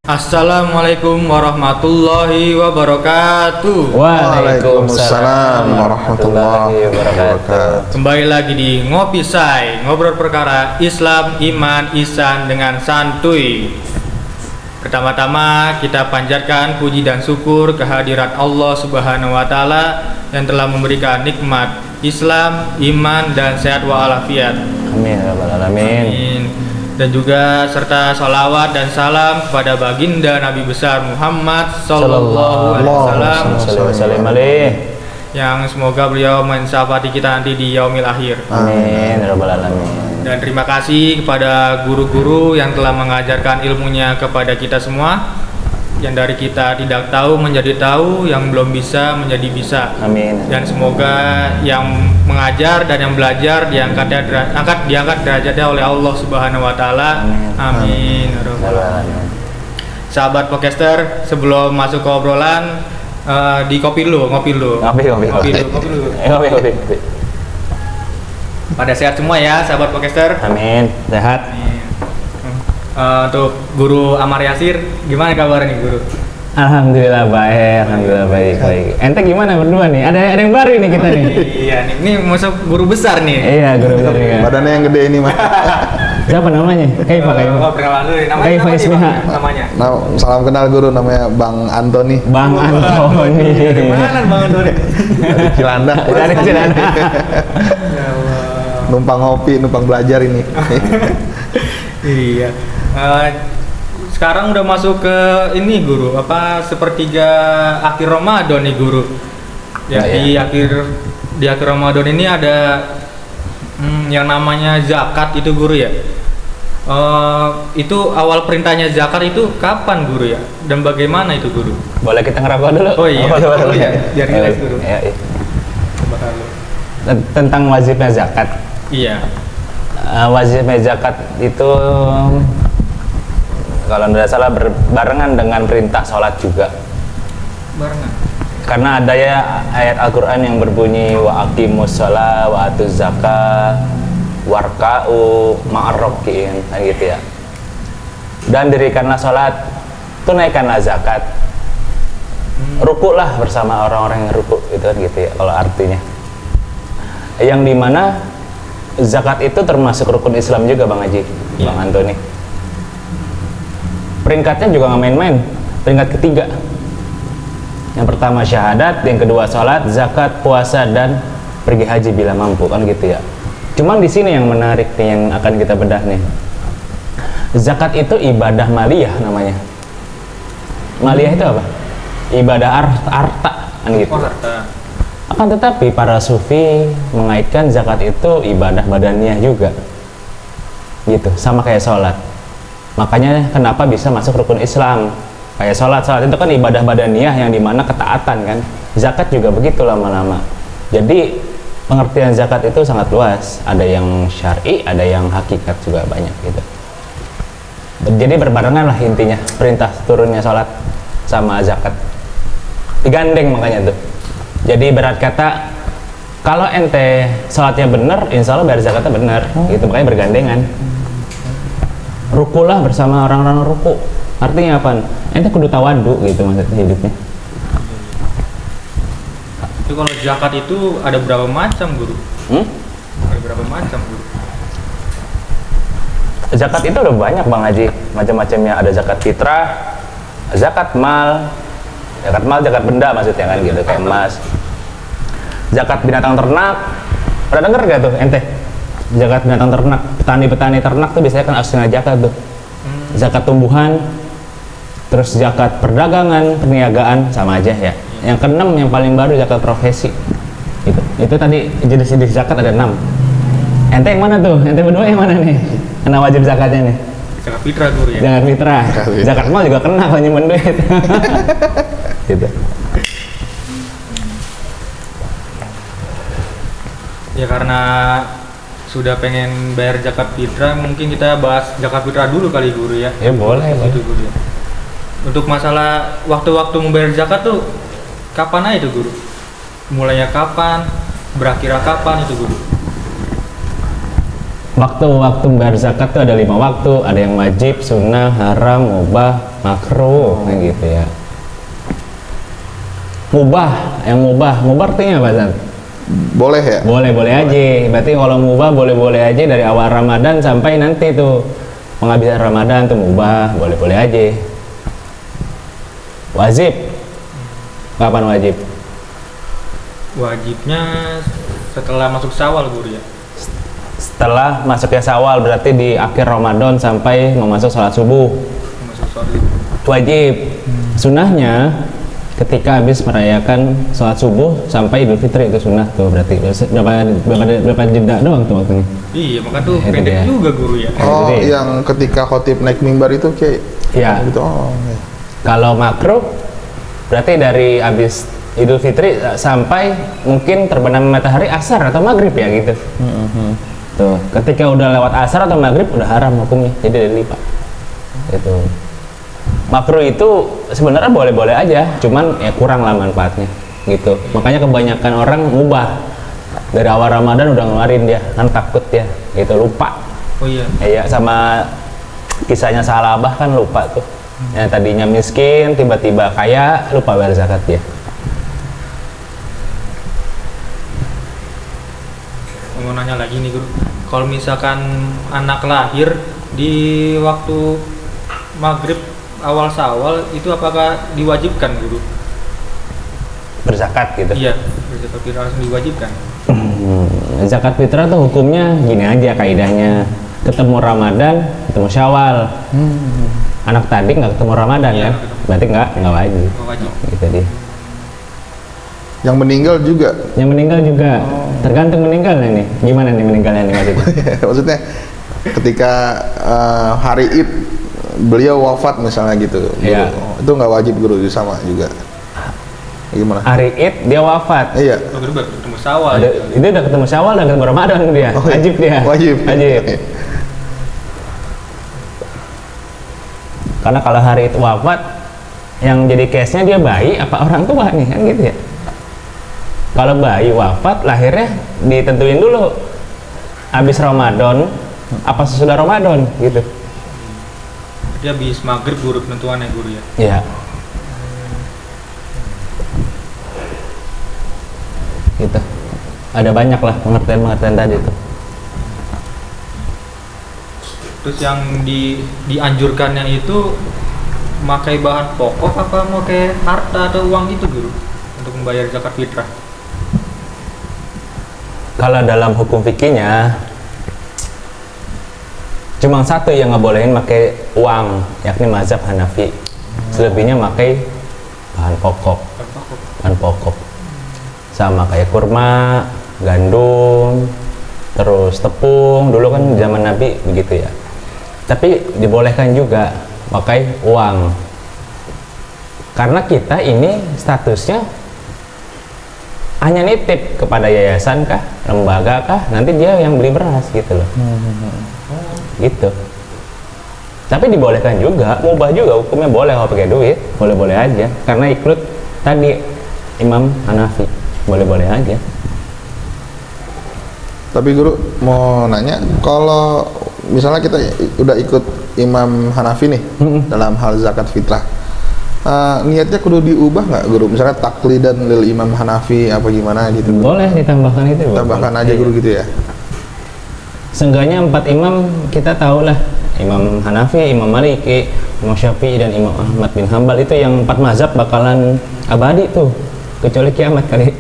Assalamualaikum warahmatullahi wabarakatuh. Waalaikumsalam warahmatullahi wabarakatuh. Kembali lagi di Ngopi Say, ngobrol perkara Islam, iman, ihsan dengan santuy. Pertama-tama kita panjatkan puji dan syukur kehadirat Allah Subhanahu wa taala yang telah memberikan nikmat Islam, iman dan sehat walafiat. Amin ya rabbal alamin. Amin. Dan juga serta salawat dan salam kepada baginda Nabi besar Muhammad Sallallahu Alaihi Wasallam yang semoga beliau mensyafaati kita nanti di yaumil akhir. Amin ya rabbal alamin. Dan terima kasih kepada guru-guru yang telah mengajarkan ilmunya kepada kita semua, yang dari kita tidak tahu menjadi tahu, yang belum bisa menjadi bisa. Amin. Dan semoga yang mengajar dan yang belajar diangkat derajatnya oleh Allah Subhanahu wa taala. Amin. Amin. Sahabat podcaster, sebelum masuk ke obrolan di ngopi dulu. Pada sehat semua ya sahabat podcaster. Amin. Sehat. Untuk Guru Amar Yasir, gimana kabar nih Guru? Alhamdulillah baik. Ente gimana berdua nih? Ada yang baru nih kita nih. Iya nih, ini masuk guru besar nih. Iya, guru besar nih. Badannya yang gede ini mah. Siapa namanya? Kaifa. Oh, perkenalan dulu. Kaifa ismiha? Namanya. Nah, salam kenal guru, namanya Bang Antoni. Bang Antoni. Dari mana Bang Antoni? Dari Cilandak. Dari Cilandak. Ya Allah. Numpang ngopi, numpang belajar ini. Iya. Sekarang udah masuk ke ini Guru, sepertiga akhir Ramadan nih Guru. Ya, di akhir Ramadan ini ada yang namanya zakat itu Guru ya. Itu awal perintahnya zakat itu kapan Guru ya? Dan bagaimana itu Guru? Boleh kita ngeraba dulu? Oh iya. Coba ya. Biar relax Guru. Iya. Coba dulu. Tentang wajibnya zakat. Iya. Wajibnya zakat itu kalau tidak salah berbarengan dengan perintah sholat juga. Barengan. Karena ada ya ayat Al-Quran yang berbunyi wa aqimus sholat wa atuz zakat warka'u ma'arrokiin, gitu ya. Dan dirikanlah sholat, tunaikanlah zakat, rukuklah bersama orang-orang yang rukuk, itu kan gitu ya kalau artinya. Yang dimana zakat itu termasuk rukun Islam juga Bang Haji, Bang Antoni. Peringkatnya juga nggak main-main. Peringkat ketiga. Yang pertama syahadat, yang kedua sholat, zakat, puasa, dan pergi haji bila mampu, kan gitu ya. Cuman di sini yang menarik nih, yang akan kita bedah nih. Zakat itu ibadah maliyah namanya. Maliyah itu apa? Ibadah harta, kan gitu. Oh, harta. Akan tetapi para sufi mengaitkan zakat itu ibadah badaniyah juga, gitu, sama kayak sholat. Makanya kenapa bisa masuk rukun Islam? Kayak sholat itu kan ibadah badaniyah yang dimana ketaatan kan. Zakat juga begitu lama-lama. Jadi pengertian zakat itu sangat luas. Ada yang syar'i, ada yang hakikat juga banyak gitu. Jadi berbarengan lah intinya perintah turunnya sholat sama zakat. Digandeng makanya tuh. Jadi berat kata kalau ente sholatnya bener, insya Allah bayar zakatnya bener, gitu, makanya bergandengan. Rukulah bersama orang-orang ruku. Artinya apa? Ente kudu tawadu gitu maksudnya hidupnya. Itu kalau zakat itu ada berapa macam Guru? Ada berapa macam Guru? Zakat itu udah banyak Bang Haji, macam-macamnya. Ada zakat fitrah, zakat mal, zakat benda maksudnya kan gitu, kayak emas. Zakat binatang ternak, pernah denger gak tuh ente? Zakat binatang ternak, petani ternak tuh biasanya kan aslinya zakat tuh. Zakat tumbuhan, terus zakat perdagangan, perniagaan, sama aja ya. Yang keenam yang paling baru zakat profesi. Itu tadi jenis-jenis zakat ada 6. Ente yang mana tuh? Ente berdua yang mana nih? Kena wajib zakatnya nih? Zakat fitrah Guru ya. Zakat fitrah. Zakat mal juga kena kalau nyimpen duit. Gitu. Ya karena sudah pengen bayar zakat fitrah, mungkin kita bahas zakat fitrah dulu kali Guru ya. Ya boleh. Itu Guru ya. Untuk masalah waktu-waktu membayar zakat tuh kapan aja itu Guru? Mulainya kapan? Berakhirnya kapan itu Guru? Waktu membayar zakat tuh ada 5 waktu, ada yang wajib, sunnah, haram, mubah, makruh, kayak gitu ya. Mubah artinya apa, Zat? Boleh ya? Boleh aja. Berarti kalau mubah boleh aja dari awal Ramadan sampai nanti tuh penghabisan Ramadan tuh mubah, boleh aja. Wajib. Kapan wajib? Wajibnya setelah masuk Syawal guru ya. Setelah masuknya Syawal, berarti di akhir Ramadan sampai mau masuk sholat subuh. Masuk Syawal itu. Wajib. Sunnahnya ketika habis merayakan sholat subuh sampai Idul Fitri, itu sunnah tuh. Berarti berapa jeda doang tuh waktunya. Iya, maka tuh Itu pendek dia. juga guru ya. Oh, Jadi- yang ketika khotib naik mimbar itu kayak Iya. gitu. Oh, iya. Kalau makruh berarti dari habis Idul Fitri sampai mungkin terbenam matahari asar atau maghrib ya gitu. Tuh, ketika udah lewat asar atau maghrib udah haram hukumnya, jadi dilipat. Itu. Makruh itu sebenarnya boleh-boleh aja, cuman ya kurang lah manfaatnya gitu. Makanya kebanyakan orang mubah. Dari awal Ramadan udah ngeluarin dia, kan takut ya, gitu lupa. Oh iya. Iya, sama kisahnya Salabah kan lupa tuh. Yang tadinya miskin tiba-tiba kaya, lupa bayar zakat dia. Mau nanya lagi nih guru, kalau misalkan anak lahir di waktu maghrib awal Syawal itu apakah diwajibkan guru? Berzakat gitu. Iya, berzakat fitrah langsung diwajibkan. Zakat fitrah tuh hukumnya gini aja kaidahnya. Ketemu Ramadan, ketemu Syawal. Anak tadi nggak ketemu Ramadan Iya, kan? nggak ketemu. Berarti nggak wajib. Oh, wajib. Gitu dia. Yang meninggal juga. Yang meninggal juga tergantung meninggalnya nih. Gimana nih meninggalnya nih maksudnya? Maksudnya ketika hari Id beliau wafat misalnya gitu. Iya. Guru. Itu nggak wajib guru sama juga. Gimana? Hari Id dia wafat. Iya. Oh, guru baru ketemu Syawal. Itu udah ketemu Syawal dan ketemu Ramadan dia. Oh, iya. Wajib dia. Wajib. Karena kalau hari itu wafat, yang jadi case-nya dia bayi apa orang tua nih kan gitu ya. Kalau bayi wafat, lahirnya ditentuin dulu habis Ramadan apa sesudah Ramadan gitu. Dia habis maghrib guru penentuannya guru ya. Iya. Gitu. Ada banyak lah pengertian tadi tuh. Terus yang dianjurkannya itu memakai bahan pokok apa memakai harta atau uang itu guru untuk membayar zakat fitrah? Kalau dalam hukum fikihnya cuma satu yang nggak bolehin pakai uang, yakni mazhab Hanafi. Selebihnya pakai bahan pokok. Bahan pokok. Sama kayak kurma, gandum, terus tepung. Dulu kan zaman Nabi begitu ya. Tapi dibolehkan juga pakai uang. Karena kita ini statusnya hanya nitip kepada yayasan kah, lembaga kah, nanti dia yang beli beras gitu loh. Gitu. Tapi dibolehkan juga, mubah juga, hukumnya boleh kalau pakai duit, boleh-boleh aja. Karena ikut tadi Imam Hanafi, boleh-boleh aja. Tapi guru mau nanya, kalau misalnya kita udah ikut Imam Hanafi nih dalam hal zakat fitrah, niatnya kudu diubah nggak guru? Misalnya taklidan lil Imam Hanafi apa gimana gitu? Boleh ditambahkan itu. Tambahkan boleh. aja guru gitu ya. Seenggaknya 4 imam kita tahu lah. Imam Hanafi, Imam Maliki, Imam Syafi'i dan Imam Ahmad bin Hambal itu yang 4 mazhab bakalan abadi tuh, kecuali kiamat kali.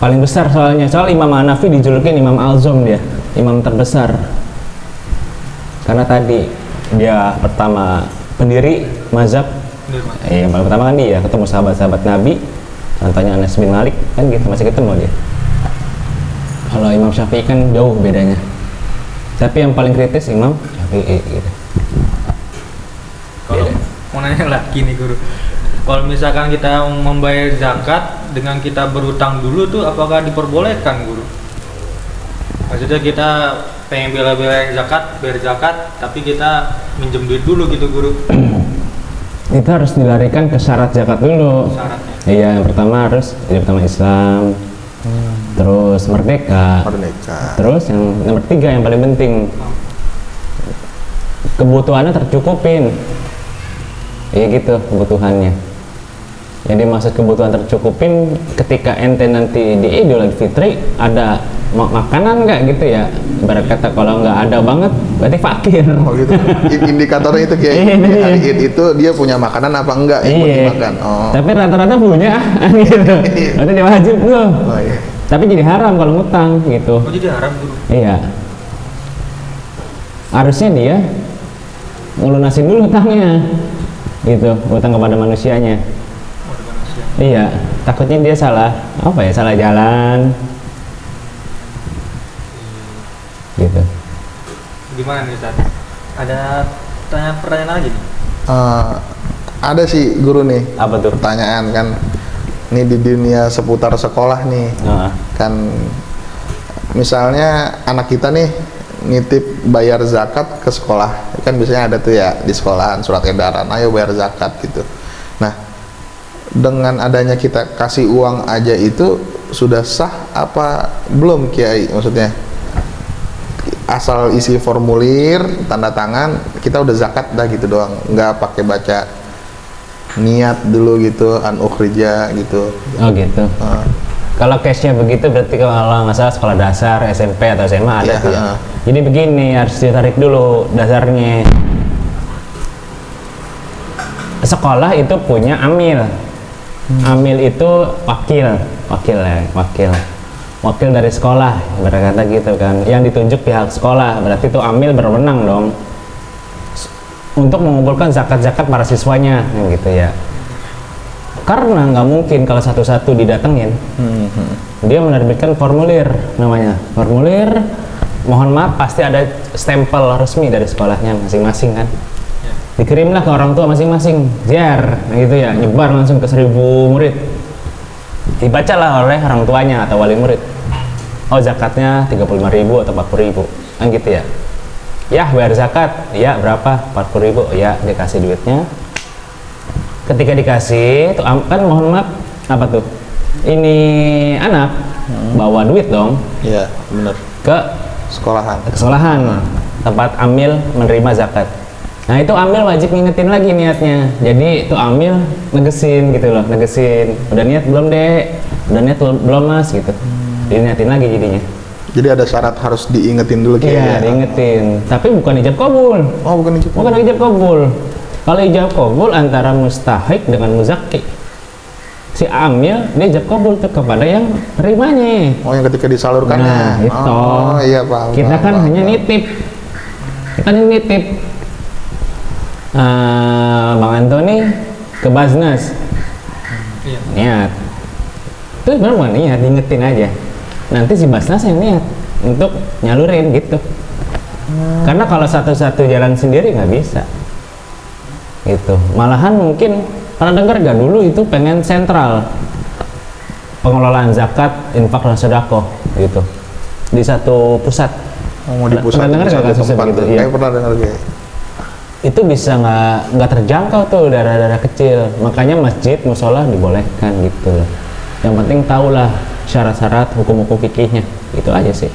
Paling besar soalnya, soal Imam Hanafi dijulukin Imam Azam dia, imam terbesar. Karena tadi dia pertama pendiri mazhab. Yang paling pertama kan dia ketemu sahabat-sahabat Nabi, contohnya Anas bin Malik kan gitu, masih ketemu dia. Kalau Imam Syafi'i kan jauh bedanya. Tapi yang paling kritis Imam Syafi'i gitu. Kalau mau nanya lagi nih guru, kalau misalkan kita membayar zakat dengan kita berutang dulu tuh apakah diperbolehkan guru? Maksudnya kita pengen bela-belain zakat, bayar zakat, tapi kita minjem duit dulu gitu guru. Itu harus dilarikan ke syarat zakat dulu. Syaratnya. Iya, yang pertama harus jadi pertama Islam. terus merdeka, terus yang nomor 3 yang paling penting, kebutuhannya tercukupin. Ya gitu kebutuhannya. Jadi maksud kebutuhan tercukupin, ketika ente nanti di Idul Fitri ada makanan nggak gitu ya, ibarat kata kalau nggak ada banget berarti fakir. Oh gitu. Indikatornya itu kayak hari Id itu dia punya makanan apa enggak yang mau dimakan. Oh. Tapi rata-rata punya gitu. Berarti dia wajib tuh. Oh, iya. Tapi jadi haram kalau ngutang gitu. Oh jadi haram guru. Iya. Harusnya dia ngelunasin dulu hutangnya. Gitu, hutang kepada manusianya. Iya, takutnya dia salah salah jalan. Gitu. Gimana nih Ustaz? Ada pertanyaan lagi nih? Ada sih guru nih. Apa tuh? Pertanyaan kan, ini di dunia seputar sekolah nih. Kan misalnya anak kita nih nitip bayar zakat ke sekolah, kan biasanya ada tuh ya di sekolahan surat edaran, ayo bayar zakat gitu. Nah, dengan adanya kita kasih uang aja itu sudah sah apa belum Kiai? Maksudnya asal isi formulir, tanda tangan, kita udah zakat dah gitu doang, nggak pakai baca niat dulu gitu, an ukhrija gitu. Oh gitu. Kalau case-nya begitu berarti kalau nggak salah sekolah dasar, SMP atau SMA ada tuh ya. Jadi begini, harus ditarik dulu dasarnya. Sekolah itu punya amil. Amil itu wakil dari sekolah, berkata gitu kan, yang ditunjuk pihak sekolah, berarti itu amil berwenang dong untuk mengumpulkan zakat-zakat para siswanya, gitu ya. Karena nggak mungkin kalau satu-satu didatengin, dia menerbitkan formulir, namanya formulir, mohon maaf pasti ada stempel resmi dari sekolahnya masing-masing kan, dikirimlah ke orang tua masing-masing, gitu ya, nyebar langsung ke 1000 murid, dibacalah oleh orang tuanya atau wali murid. Oh zakatnya 35.000 atau 40.000 kan gitu ya. Ya bayar zakat, ya berapa? 40.000, ya dikasih duitnya. Ketika dikasih, tuh kan mohon maaf apa tuh? Ini anak bawa duit dong. Iya benar. Ke sekolahan tempat amil menerima zakat. Nah itu amil wajib ngingetin lagi niatnya. Jadi itu amil negesin gitu loh, negesin. Udah niat belum dek? Udah niat belum mas gitu. Diniatin lagi jadinya. Jadi ada syarat harus diingetin dulu Iya, diingetin. Tapi bukan ijab kabul. Oh bukan ijab. Bukan ijab kabul. Kalau ijab kabul antara mustahik dengan muzakki. Si amil dia ijab kabul tuh kepada yang nerimanya. Oh yang ketika disalurkan. Nah itu. Oh iya paham. Kita kan hanya nitip. Kita nitip. Bang Antoni ke Basnas. Niat. Itu sebenarnya bukan niat, diingetin aja. Nanti si Basnas yang niat untuk nyalurin gitu. Karena kalau satu-satu jalan sendiri nggak bisa. Gitu. Malahan mungkin pernah dengar gak dulu itu pengen sentral pengelolaan zakat, infak dan sedekah gitu di satu pusat. Mau di pusat. Pernah dengar gak kasusnya begitu? Iya. Pernah dengar kayak. Itu bisa nggak terjangkau tuh daerah-daerah kecil, makanya masjid musola dibolehkan gitu loh. Yang penting tahulah syarat-syarat hukum-hukum fikihnya, itu aja sih.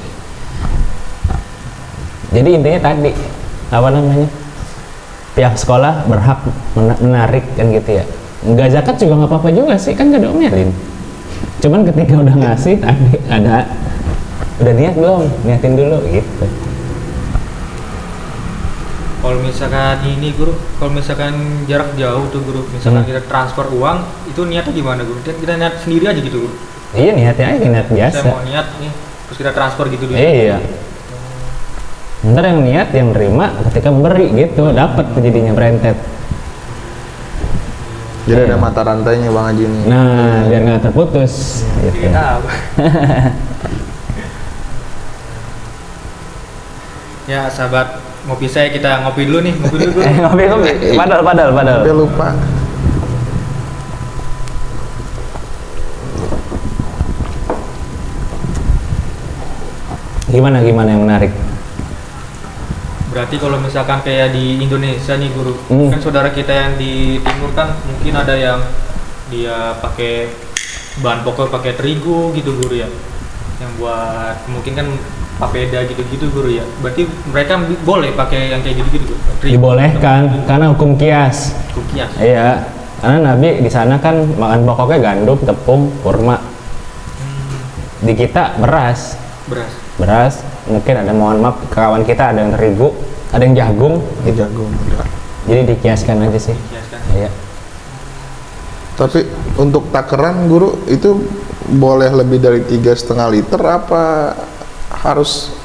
Jadi intinya tadi apa namanya, pihak sekolah berhak menarik kan gitu ya. Nggak zakat juga nggak apa-apa juga sih, kan nggak diomelin. Cuman ketika udah ngasih tadi udah niat belum, niatin dulu gitu. Kalau misalkan ini guru, kalau misalkan jarak jauh tuh guru, misalkan kita transfer uang, itu niatnya gimana guru? Kita niat sendiri aja gitu guru? Iya niatnya aja, niat biasa. Saya mau niat nih, terus kita transfer gitu dulu. Iya. Ntar yang niat, yang nerima ketika memberi gitu, dapat jadinya berentet. Jadi ada mata rantainya Bang Haji nih. Nah, biar nggak terputus. Gitu. Ya sahabat ngopi saya, kita ngopi dulu nih, ngopi dulu. Ngopi. Padahal. Udah lupa. Gimana yang menarik? Berarti kalau misalkan kayak di Indonesia nih guru, kan saudara kita yang di timur kan mungkin ada yang dia pakai bahan pokok pakai terigu gitu guru ya. Yang buat mungkin kan papeda gitu-gitu guru ya. Berarti mereka boleh pakai yang kayak gitu-gitu guru. Dibolehkan karena hukum kias. Kukias. Iya, karena Nabi di sana kan makan pokoknya gandum, tepung, kurma. Di kita beras, mungkin ada, mohon maaf kawan kita ada yang terigu, ada yang jagung, gitu. Jagung. Jadi dikiaskan aja sih. Kiaskan. Iya. Tapi untuk takeran guru itu boleh lebih dari 3,5 liter apa harus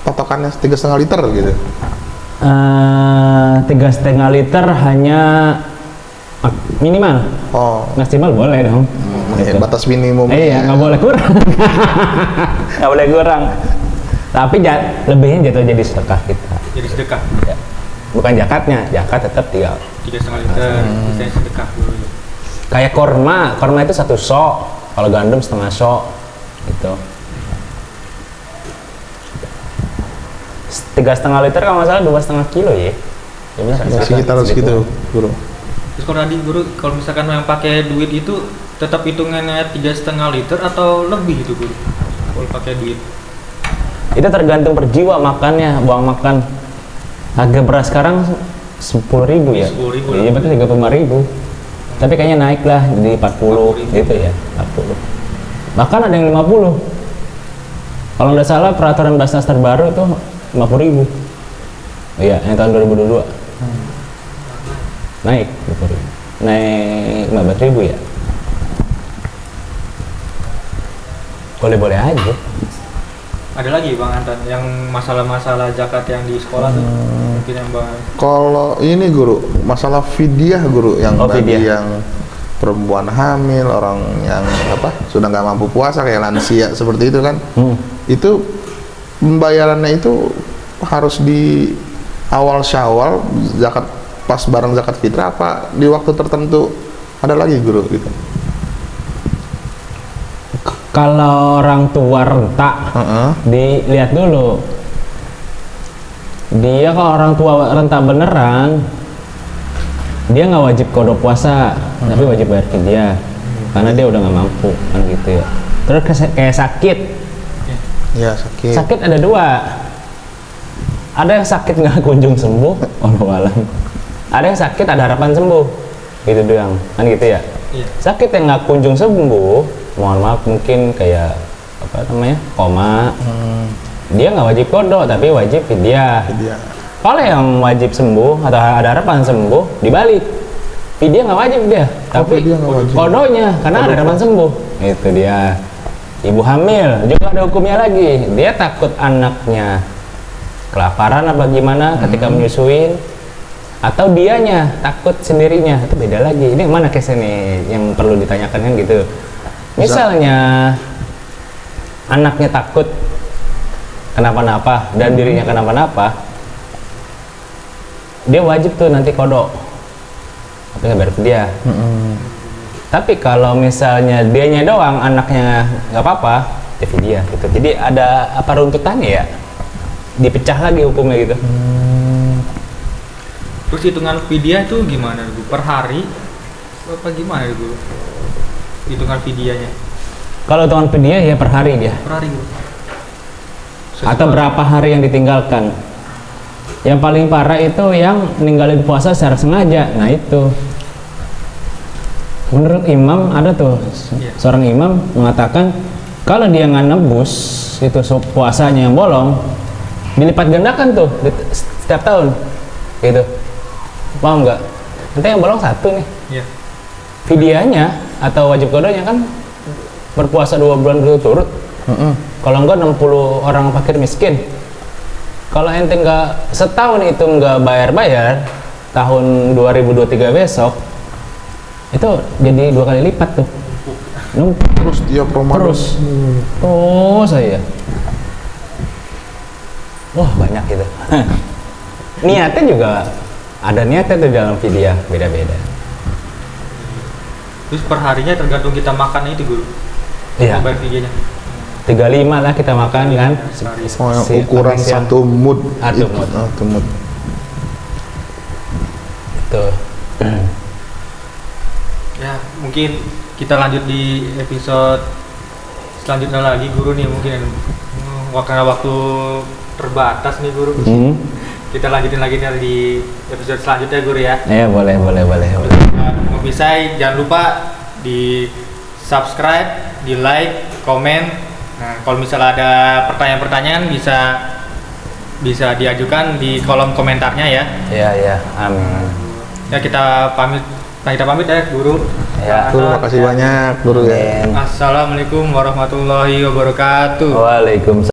patokannya 3,5 liter gitu? 3,5 liter hanya minimal. Oh, Maksimal boleh dong. batas minimum. Iya, nggak boleh kurang. Nggak boleh kurang. Tapi lebihnya jatuh jadi sedekah kita. Jadi sedekah. Ya. Bukan zakatnya, zakat tetap 3,5 liter, misalnya sedekah dulu ya. Kayak korma itu 1 sok, kalau gandum setengah sok, gitu. 3,5 liter kalau nggak salah 2,5 kilo ya. Ya benar, Sekitar segitu, guru. Terus kalau tadi guru, kalau misalkan yang pakai duit itu tetap hitungannya 3,5 liter atau lebih itu guru? Kalau pakai duit? Itu tergantung per jiwa makannya, uang makan. Harga beras sekarang 10.000 ya. 10.000. Iya berarti 35.000. Tapi kayaknya naik lah jadi 40 gitu ya, 40. Bahkan ada yang 50. Kalau nggak salah peraturan Basnas terbaru itu 50.000. Iya, yang tahun 2022. Naik 50.000. Naik 15.000 ya. Boleh-boleh aja. Ada lagi Bang Anton yang masalah-masalah zakat yang di sekolah tuh mungkin yang Bang. Kalau ini guru, masalah fidyah guru yang bagi fidyah. yang perempuan hamil, orang yang sudah nggak mampu puasa kayak lansia seperti itu kan, itu pembayarannya itu harus di awal Syawal zakat pas bareng zakat fitrah apa di waktu tertentu ada lagi guru gitu? Kalau orang tua renta, dilihat dulu. Dia kalau orang tua renta beneran, dia nggak wajib kodok puasa, tapi wajib bayar fidyah, karena dia udah nggak mampu, kan gitu ya. Terus kayak sakit. Ya sakit. Sakit ada 2. Ada yang sakit nggak kunjung sembuh, wallahualam. Ada yang sakit ada harapan sembuh, gitu doang, kan gitu ya. Iya. Sakit yang nggak kunjung sembuh, mohon maaf mungkin kayak koma, dia nggak wajib kodok tapi wajib fidyah. Kalau yang wajib sembuh atau ada harapan sembuh dibalik, fidyah nggak wajib dia, tapi kodoknya karena ada harapan sembuh. Itu dia. Ibu hamil juga ada hukumnya lagi, dia takut anaknya kelaparan apa gimana ketika menyusuin, atau dianya takut sendirinya, itu beda lagi. Ini mana case nih yang perlu ditanyakan kan gitu. Misalnya anaknya takut kenapa-napa dan dirinya kenapa-napa, dia wajib tuh nanti kodok, tapi nggak bayar fidyah. Tapi kalau misalnya dianya doang, anaknya nggak apa-apa, ya fidyah gitu. Jadi ada apa runtutannya ya, dipecah lagi hukumnya gitu. Terus hitungan fidyah itu gimana Bu? Per hari apa gimana Bu? Hitungan fidyahnya? Kalau hitungan fidyah ya per hari dia. Per hari Bu. Atau berapa hari yang ditinggalkan. Yang paling parah itu yang ninggalin puasa secara sengaja. Nah itu. Menurut imam ada tuh seorang imam mengatakan kalau dia nggak nebus itu puasanya yang bolong, dilipat gandakan tuh setiap tahun. Gitu. Paham nggak? Nanti yang bolong 1 nih. Iya. Fidyahnya atau wajib kodoknya kan berpuasa 2 bulan berturut-turut. Kalau enggak 60 orang fakir miskin. Kalau ente nggak setahun itu nggak bayar-bayar, tahun 2023 besok itu jadi 2 kali lipat tuh. Terus tiap Ramadan. Oh saya. Wah banyak gitu. Niatnya juga ada niatnya tuh dalam fidyah, beda-beda. Terus perharinya tergantung kita makan itu Guru. Iya. Bayar fidyahnya. 35 lah kita makan kan. Ukuran 1 mud. 1 mud. 1 mud. Itu. Ya, mungkin kita lanjut di episode selanjutnya lagi guru nih mungkin karena waktu terbatas nih guru. Kita lanjutin lagi nih di episode selanjutnya guru ya. Iya, boleh. Ngopisai jangan lupa di subscribe, di like, komen. Nah, kalau misalnya ada pertanyaan-pertanyaan bisa diajukan di kolom komentarnya ya. Iya, amin. Ya kita pamit ya guru. Ya, Guru, makasih banyak guru ya. Amin. Assalamualaikum warahmatullahi wabarakatuh. Waalaikumsalam.